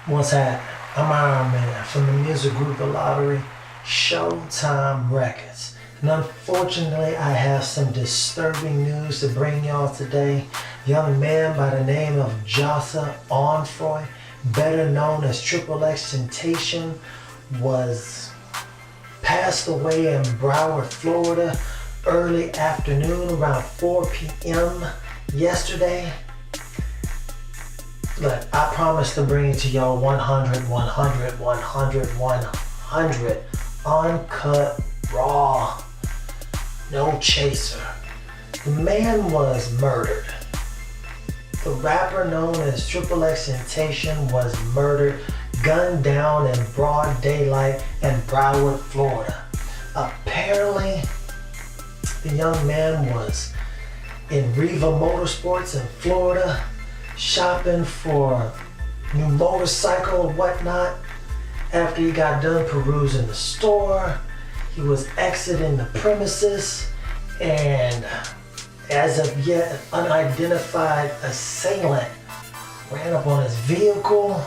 What's happening? I'm Ironman from the music group theLottory, Showtime Records. And unfortunately, I have some disturbing news to bring y'all today. A young man by the name of Jahseh Onfroy, better known as XXXtentacion, was passed away in Broward, Florida, early afternoon around 4 p.m. yesterday. Look, I promise to bring it to y'all 100, uncut, raw, no chaser. The man was murdered. The rapper known as XXXtentacion was murdered, gunned down in broad daylight in Broward, Florida. Apparently, the young man was in Riva Motorsports in Florida, shopping for new motorcycle and whatnot. After he got done perusing the store, he was exiting the premises, and as of yet, an unidentified assailant ran up on his vehicle,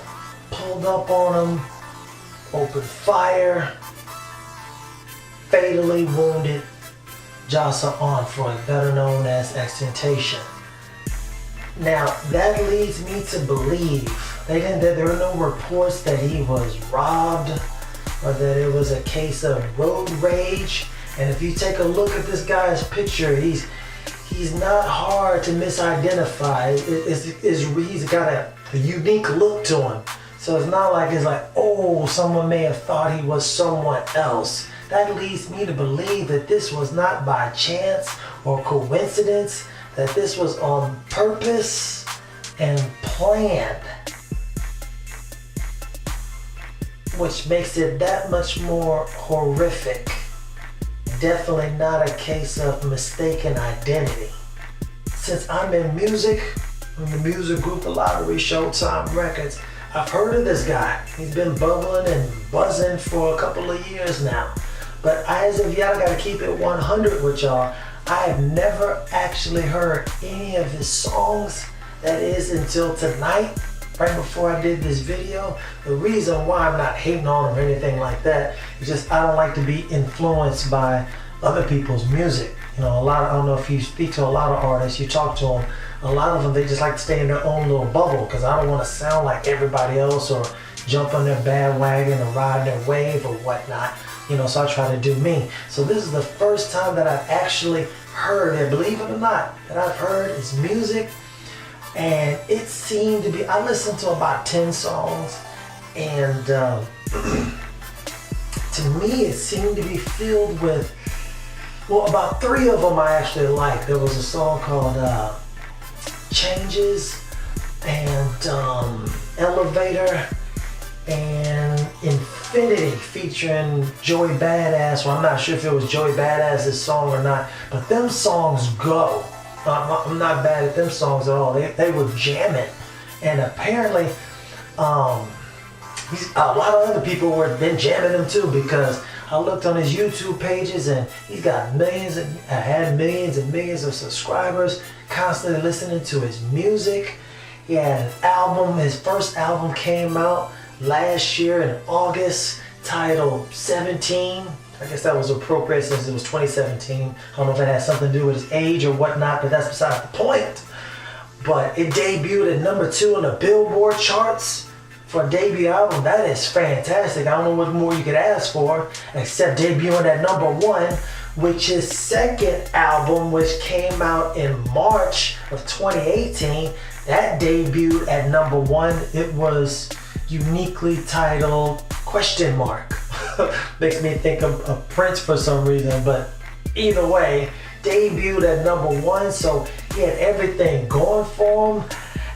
pulled up on him, opened fire, fatally wounded Jahseh Onfroy, better known as XXXtentacion. Now, that leads me to believe there were no reports that he was robbed or that it was a case of road rage. And if you take a look at this guy's picture, he's not hard to misidentify. He's got a unique look to him. So it's not like oh, someone may have thought he was someone else. That leads me to believe that this was not by chance or coincidence, that this was on purpose and planned, which makes it that much more horrific. Definitely not a case of mistaken identity. Since I'm in music, in the music group theLottory, Showtime Records, I've heard of this guy. He's been bubbling and buzzing for a couple of years now. But as of yet, I gotta keep it 100 with y'all. I have never actually heard any of his songs. That is until tonight, right before I did this video. The reason why I'm not hating on him or anything like that is just I don't like to be influenced by other people's music. You know, I don't know if you speak to a lot of artists, you talk to them, a lot of them, they just like to stay in their own little bubble because I don't want to sound like everybody else or jump on their bandwagon or ride their wave or whatnot. You know, so I try to do me. So this is the first time that I've actually heard, and believe it or not, that I've heard his music. And it seemed to be, I listened to about 10 songs, and to me it seemed to be filled with, well, about 3 of them I actually liked. There was a song called Changes, and Elevator, and Infinity featuring Joey Badass. Well, I'm not sure if it was Joey Badass's song or not, but them songs go. I'm not bad at them songs at all. They were jamming, and apparently a lot of other people were been jamming them too, because I looked on his YouTube pages and he's got had millions and millions of subscribers, constantly listening to his music. He had an album, his first album came out last year in August, titled 17. I guess that was appropriate since it was 2017. I don't know if it has something to do with his age or whatnot, but that's beside the point. But it debuted at number 2 on the Billboard charts for a debut album. That is fantastic. I don't know what more you could ask for except debuting at number 1, which his second album, which came out in March of 2018, that debuted at number 1. It was uniquely titled ? Makes me think of Prince for some reason, but either way, debuted at number 1, so he had everything going for him,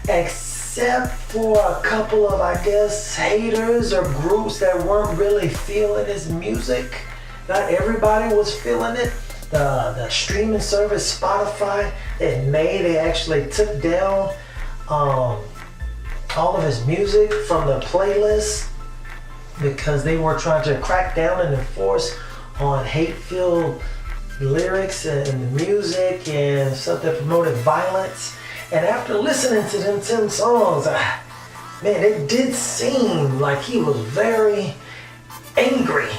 except for a couple of, I guess, haters or groups that weren't really feeling his music. Not everybody was feeling it. The streaming service Spotify, in May, they actually took down all of his music from the playlist because they were trying to crack down and enforce on hate-filled lyrics and the music and stuff that promoted violence. And after listening to them 10 songs, man, it did seem like he was very angry.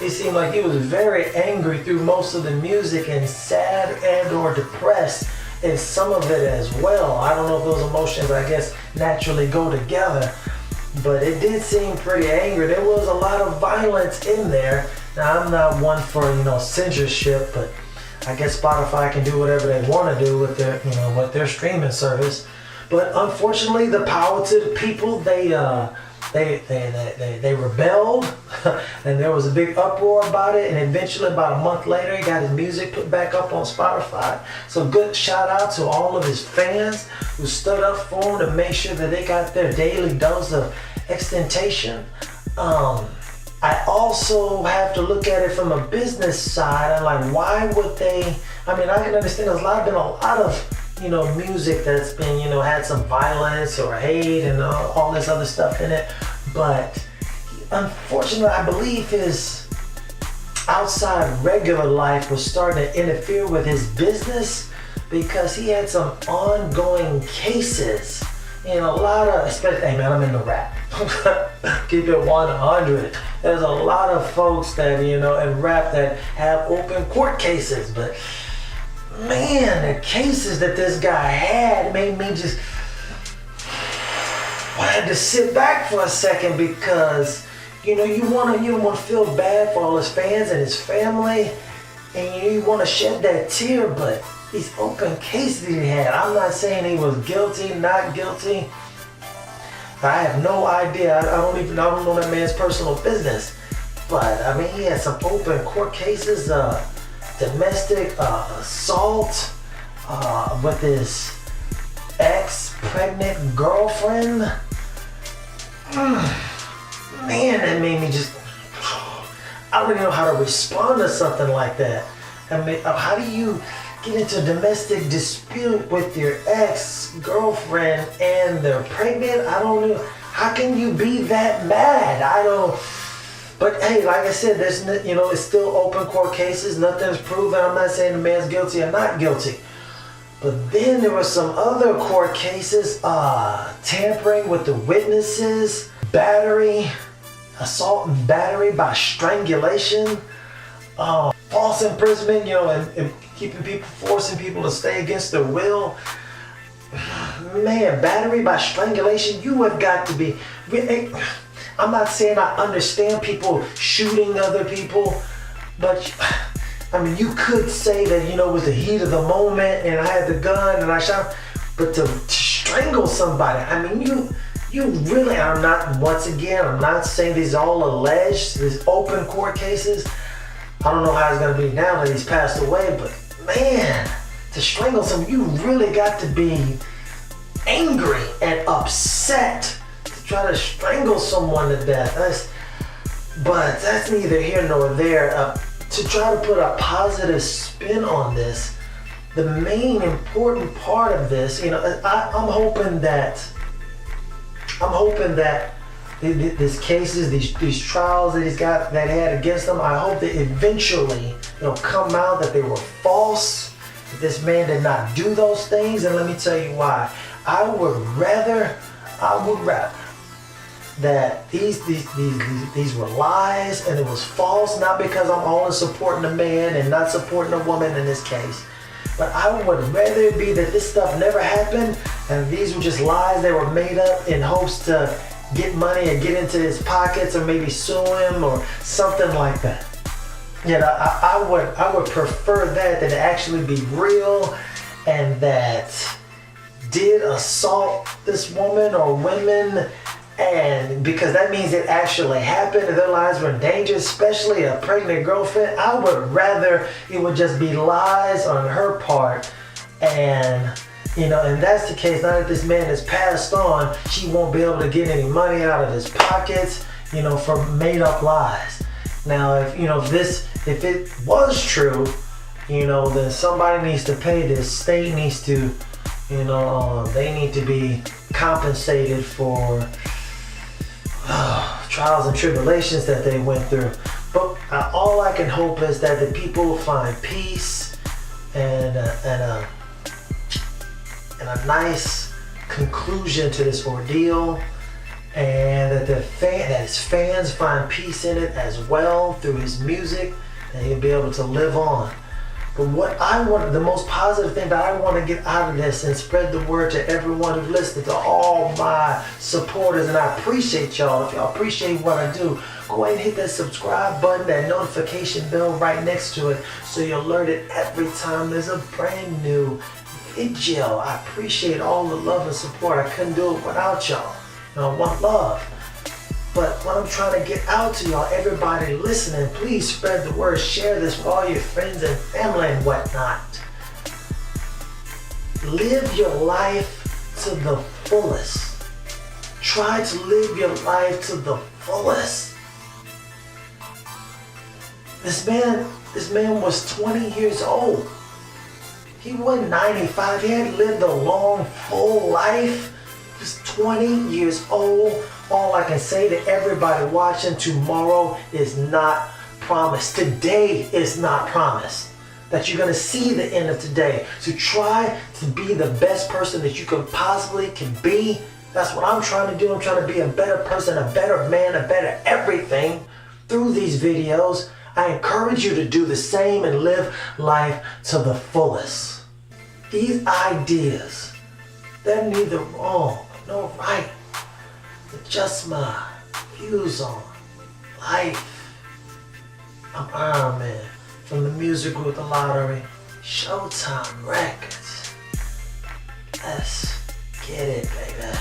It seemed like he was very angry through most of the music, and sad and or depressed in some of it as well. I don't know if those emotions, I guess, naturally go together, but it did seem pretty angry. There was a lot of violence in there. Now, I'm not one for, censorship, but I guess Spotify can do whatever they want to do with their, with their streaming service. But unfortunately, the power to the people, they rebelled, and there was a big uproar about it, and eventually about a month later he got his music put back up on Spotify. So good shout out to all of his fans who stood up for him to make sure that they got their daily dose of XXXtentacion. I also have to look at it from a business side. I'm like, why would they? I mean, I can understand there's been a lot of music that's been, had some violence or hate and all this other stuff in it. But unfortunately, I believe his outside regular life was starting to interfere with his business, because he had some ongoing cases and a lot of, especially, hey man, I'm into rap. Keep it 100. There's a lot of folks that, in rap that have open court cases, but man, the cases that this guy had made me just wanted to sit back for a second, because you don't want to feel bad for all his fans and his family, and you want to shed that tear. But these open cases he had, I'm not saying he was guilty, not guilty. I have no idea. I don't know that man's personal business. But I mean, he had some open court cases. Domestic assault with his ex-pregnant girlfriend. Man, that made me just, I don't even know how to respond to something like that. I mean, how do you get into a domestic dispute with your ex-girlfriend and they're pregnant? I don't know. How can you be that mad? I don't. But hey, like I said, there's it's still open court cases. Nothing's proven. I'm not saying the man's guilty or not guilty. But then there were some other court cases: tampering with the witnesses, battery, assault and battery by strangulation, false imprisonment. And keeping people, forcing people to stay against their will. Man, battery by strangulation. You have got to be. I'm not saying I understand people shooting other people, but I mean, you could say that, it was the heat of the moment and I had the gun and I shot, but to strangle somebody, I mean, you really, I'm not saying these are all alleged, these open court cases. I don't know how it's gonna be now that he's passed away, but man, to strangle someone, you really got to be angry and upset. Try to strangle someone to death. But that's neither here nor there. To try to put a positive spin on this, the main important part of this, I'm hoping that these cases, these trials that he's got, that he had against him, I hope that eventually it'll come out that they were false, that this man did not do those things. And let me tell you why. I would rather that these were lies and it was false, not because I'm only supporting a man and not supporting a woman in this case, but I would rather it be that this stuff never happened and these were just lies that were made up in hopes to get money and get into his pockets or maybe sue him or something like that. I would prefer that than to actually be real, and that did assault this woman or women. And because that means it actually happened and their lives were in danger, especially a pregnant girlfriend. I would rather it would just be lies on her part. And, and that's the case. Now that this man has passed on, she won't be able to get any money out of his pockets, for made up lies. Now, if it was true, then somebody needs to pay this. State needs to, they need to be compensated for trials and tribulations that they went through. But all I can hope is that the people find peace and a nice conclusion to this ordeal, and that his fans find peace in it as well through his music, and he'll be able to live on. But what I want, the most positive thing that I want to get out of this and spread the word to everyone who listened, to all my supporters, and I appreciate y'all. If y'all appreciate what I do, go ahead and hit that subscribe button, that notification bell right next to it, so you're alerted every time there's a brand new video. I appreciate all the love and support. I couldn't do it without y'all. I want love. But what I'm trying to get out to y'all, everybody listening, please spread the word. Share this with all your friends and family and whatnot. Live your life to the fullest. Try to live your life to the fullest. This man was 20 years old. He wasn't 95. He had lived a long, full life. He's 20 years old. All I can say to everybody watching, tomorrow is not promised. Today is not promised. That you're going to see the end of today. So try to be the best person that you possibly can be. That's what I'm trying to do. I'm trying to be a better person, a better man, a better everything through these videos. I encourage you to do the same and live life to the fullest. These ideas, they're neither wrong nor right. They're just my views on life. I'm Ironman from the music group theLottory, Showtime Records. Let's get it, baby.